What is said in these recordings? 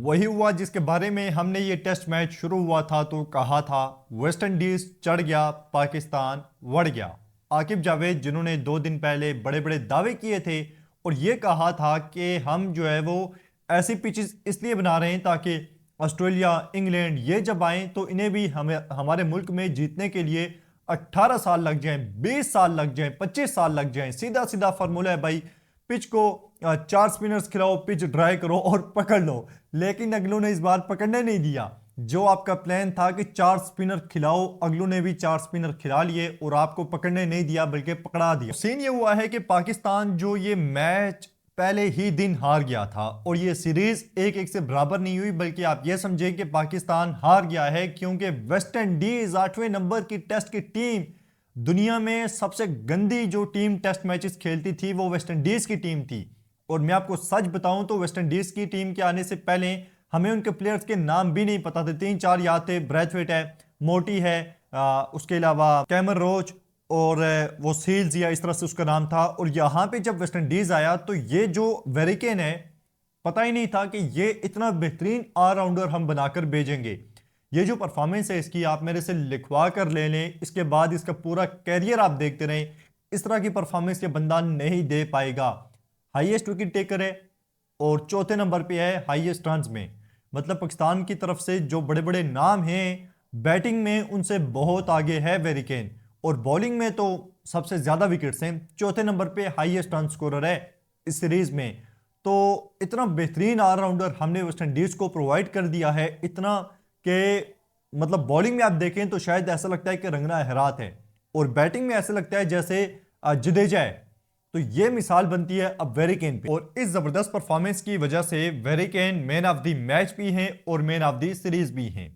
वही हुआ जिसके बारे में हमने ये टेस्ट मैच शुरू हुआ था तो कहा था। वेस्ट इंडीज चढ़ गया, पाकिस्तान बढ़ गया। आकिब जावेद जिन्होंने 2 दिन पहले बड़े बड़े दावे किए थे और ये कहा था कि हम जो है वो ऐसी पिचेस इसलिए बना रहे हैं ताकि ऑस्ट्रेलिया, इंग्लैंड ये जब आए तो इन्हें भी हमें हमारे मुल्क में जीतने के लिए 18 साल लग जाएं, 20 साल लग जाएं, 25 साल लग जाएं। सीधा सीधा फार्मूला है भाई। पिच को 4 स्पिनर्स खिलाओ, पिच ड्राई करो और पकड़ लो। लेकिन अगलों ने इस बार पकड़ने नहीं दिया। जो आपका प्लान था कि 4 स्पिनर खिलाओ, अगलों ने भी 4 स्पिनर खिला लिए और आपको पकड़ने नहीं दिया बल्कि पकड़ा दिया। सीन ये हुआ है कि पाकिस्तान जो ये मैच पहले ही दिन हार गया था और ये सीरीज 1-1 से बराबर नहीं हुई, बल्कि आप ये समझें कि पाकिस्तान हार गया है क्योंकि वेस्ट इंडीज 8वें नंबर की टेस्ट की टीम, दुनिया में सबसे गंदी जो टीम टेस्ट मैचेस खेलती थी वो वेस्ट इंडीज की टीम थी। और मैं आपको सच बताऊं तो वेस्ट इंडीज की टीम के आने से पहले हमें उनके प्लेयर्स के नाम भी नहीं पता थे। 3-4 याद थे। ब्रैथवेट है, मोटी है, उसके अलावा कैमर रोच और वो सील्स या इस तरह से उसका नाम था। और यहां पे जब वेस्ट इंडीज आया तो ये जो वेरिकेन है, पता ही नहीं था कि ये इतना बेहतरीन ऑलराउंडर हम बनाकर भेजेंगे। ये जो परफॉर्मेंस है इसकी आप मेरे से लिखवा कर ले लें, इसके बाद इसका पूरा कैरियर आप देखते रहें, इस तरह की परफॉर्मेंस ये बंदा नहीं दे पाएगा। हाईएस्ट विकेट टेकर है और चौथे नंबर पे है हाईएस्ट रन्स में। मतलब पाकिस्तान की तरफ से जो बड़े बड़े नाम हैं बैटिंग में उनसे बहुत आगे है वेरिकेन, और बॉलिंग में तो सबसे ज्यादा विकेट्स हैं। चौथे नंबर पे हाईएस्ट रन स्कोरर है इस सीरीज में। तो इतना बेहतरीन ऑलराउंडर हमने वेस्ट इंडीज को प्रोवाइड कर दिया है, इतना कि मतलब बॉलिंग में आप देखें तो शायद ऐसा लगता है कि रंगना हैरात है, और बैटिंग में ऐसा लगता है जैसे जडेजा है। तो ये मिसाल बनती है अब वेरिकेन पे, और इस जबरदस्त परफॉर्मेंस की वजह से वेरिकेन मैन ऑफ द मैच भी हैं और मैन ऑफ द सीरीज भी हैं।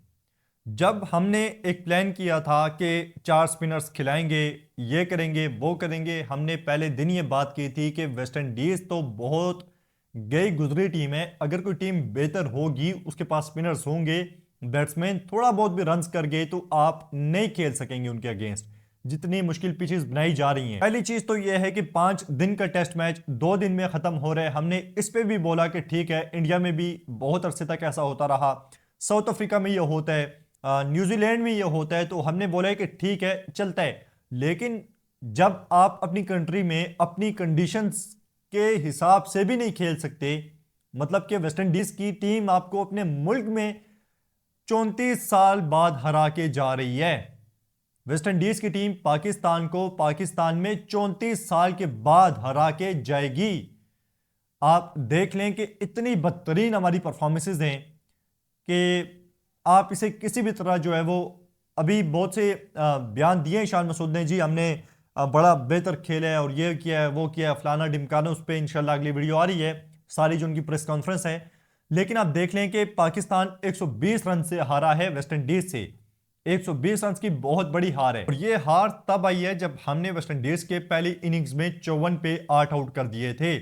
जब हमने एक प्लान किया था कि 4 स्पिनर्स खिलाएंगे, ये करेंगे वो करेंगे, हमने पहले दिन ये बात की थी कि वेस्ट इंडीज तो बहुत गई गुजरी टीम है। अगर कोई टीम बेहतर होगी, उसके पास स्पिनर्स होंगे, बैट्समैन थोड़ा बहुत भी रन्स कर गए तो आप नहीं खेल सकेंगे उनके अगेंस्ट, जितनी मुश्किल पिचेस बनाई जा रही हैं। पहली चीज तो यह है कि 5 दिन का टेस्ट मैच 2 दिन में खत्म हो रहा है। हमने इस पे भी बोला कि ठीक है, इंडिया में भी बहुत अरसे तक ऐसा होता रहा, साउथ अफ्रीका में यह होता है, न्यूजीलैंड में यह होता है, तो हमने बोला है कि ठीक है चलता है। लेकिन जब आप अपनी कंट्री में अपनी कंडीशंस के हिसाब से भी नहीं खेल सकते, मतलब कि वेस्ट इंडीज की टीम आपको अपने मुल्क में 34 साल बाद हरा के जा रही है। वेस्ट इंडीज की टीम पाकिस्तान को पाकिस्तान में 34 साल के बाद हरा के जाएगी। आप देख लें कि इतनी बदतरीन हमारी परफॉर्मेंसेज हैं कि आप इसे किसी भी तरह जो है वो, अभी बहुत से बयान दिए शान मसूद ने, जी हमने बड़ा बेहतर खेला है और ये किया है वो किया है फलाना ढिमकाना। उस पर इंशाल्लाह अगली वीडियो आ रही है, सारी जो उनकी प्रेस कॉन्फ्रेंस है। लेकिन आप देख लें कि पाकिस्तान 120 रन से हारा है वेस्ट इंडीज से। 120 रन की बहुत बड़ी हार है, और ये हार तब आई है जब हमने वेस्ट इंडीज के पहली इनिंग्स में 54 पे 8 आउट कर दिए थे।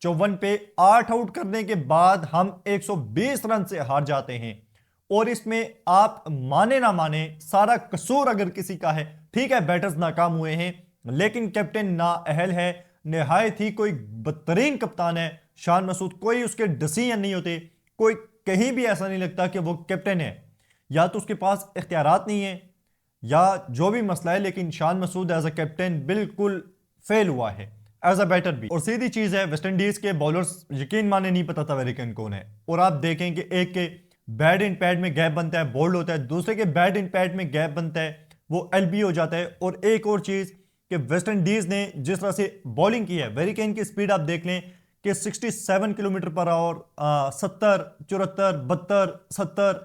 54 पे 8 आउट करने के बाद हम 120 रन से हार जाते हैं। और इसमें आप माने ना माने, सारा कसूर अगर किसी का है, ठीक है बैटर्स नाकाम हुए हैं, लेकिन कैप्टन नाअहल है, निहायत ही कोई बदतरीन कप्तान है शान मसूद। कोई उसके डिसीजन नहीं होते, कोई कहीं भी ऐसा नहीं लगता कि वो कैप्टन है। या तो उसके पास इख्तियारात नहीं है या जो भी मसला है, लेकिन Shan Masood as a captain बिल्कुल फेल हुआ है, एज अ बैटर भी। और सीधी चीज है, वेस्ट इंडीज के बॉलर्स यकीन माने नहीं पता था वेरिकन कौन है। और आप देखें कि एक के बैट इन पैड में गैप बनता है, बोल्ड होता है, दूसरे के बैट इन पैड में गैप बनता है, वो एलबी हो जाता है। और एक और चीज कि वेस्ट इंडीज ने जिस तरह से बॉलिंग की है, वेरिकेन की स्पीड आप देख लें कि 67 किलोमीटर पर आवर, 70, 74, 72, 70,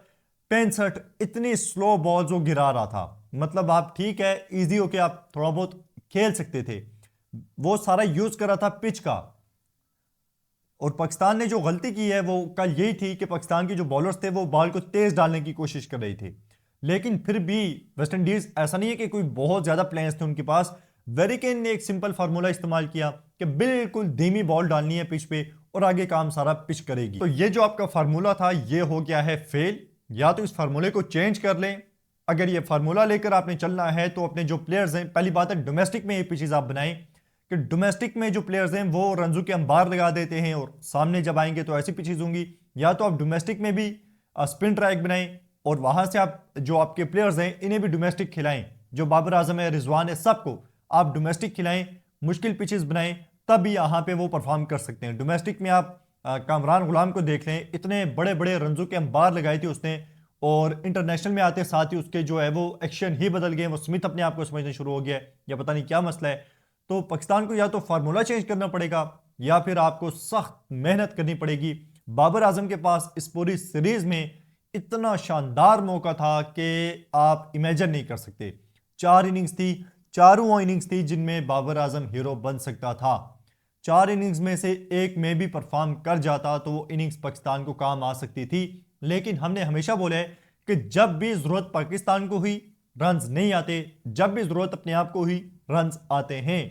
65, इतनी स्लो बॉल्स वो गिरा रहा था। मतलब आप ठीक है इजी होके आप थोड़ा बहुत खेल सकते थे, वो सारा यूज कर रहा था पिच का। और पाकिस्तान ने जो गलती की है वो कल यही थी कि पाकिस्तान के जो बॉलर्स थे वो बॉल को तेज डालने की कोशिश कर रहे थे। लेकिन फिर भी वेस्ट इंडीज, ऐसा नहीं है कि कोई बहुत ज्यादा प्लेयर्स थे उनके पास। वेरिकेन ने एक सिंपल फार्मूला इस्तेमाल किया कि बिल्कुल धीमी बॉल डालनी है पिच पे और आगे काम सारा पिच करेगी। तो ये जो आपका फार्मूला था ये हो गया है फेल। या तो इस फार्मूले को चेंज कर लें। अगर ये फार्मूला लेकर आपने चलना है तो अपने जो प्लेयर्स हैं, पहली बात है डोमेस्टिक में ये पिचेस आप बनाएं कि डोमेस्टिक में जो प्लेयर्स हैं वो रंजू के अंबार लगा देते हैं और सामने जब आएंगे तो ऐसी पिचेस होंगी या तो आप डोमेस्टिक में भी स्पिन ट्रैक बनाएं और वहां से आप जो आपके प्लेयर्स हैं इन्हें भी डोमेस्टिक खिलाएं। जो बाबर आजम है, रिजवान है, सबको आप डोमेस्टिक खिलाएं, मुश्किल पिचेस बनाएं, तभी यहां पे वो परफॉर्म कर सकते हैं। डोमेस्टिक में आप कामरान गुलाम को देख लें, इतने बड़े बड़े रंजों के अंबार लगाए थे उसने, और इंटरनेशनल में आते साथ ही उसके जो है वो एक्शन ही बदल गए। वो स्मिथ अपने आप को समझने शुरू हो गया है, या पता नहीं क्या मसला है। तो पाकिस्तान को या तो फार्मूला चेंज करना पड़ेगा या फिर आपको सख्त मेहनत करनी पड़ेगी। बाबर आजम के पास इस पूरी सीरीज में इतना शानदार मौका था कि आप इमेजिन नहीं कर सकते। 4 इनिंग्स थी, चारों इनिंग्स थी जिनमें बाबर आजम हीरो बन सकता था। 4 इनिंग्स में से एक में भी परफॉर्म कर जाता तो वो इनिंग्स पाकिस्तान को काम आ सकती थी। लेकिन हमने हमेशा बोला है कि जब भी जरूरत पाकिस्तान को हुई रन्स नहीं आते, जब भी जरूरत अपने आप को हुई रन्स आते हैं।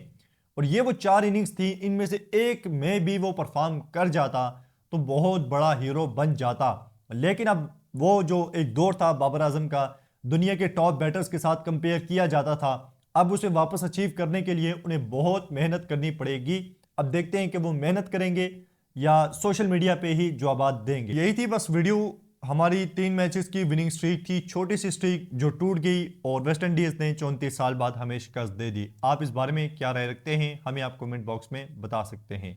और ये वो 4 इनिंग्स थी, इनमें से एक में भी वो परफॉर्म कर जाता तो बहुत बड़ा हीरो बन जाता। लेकिन अब वो जो एक दौर था बाबर आजम का, दुनिया के टॉप बैटर्स के साथ कंपेयर किया जाता था, अब उसे वापस अचीव करने के लिए उन्हें बहुत मेहनत करनी पड़ेगी। अब देखते हैं कि वो मेहनत करेंगे या सोशल मीडिया पे ही जवाब देंगे। यही थी बस वीडियो। हमारी 3 मैचेस की विनिंग स्ट्रीक थी, छोटी सी स्ट्रीक जो टूट गई, और वेस्ट इंडीज ने 34 साल बाद हमें शिकस्त दे दी। आप इस बारे में क्या राय रखते हैं, हमें आप कमेंट बॉक्स में बता सकते हैं।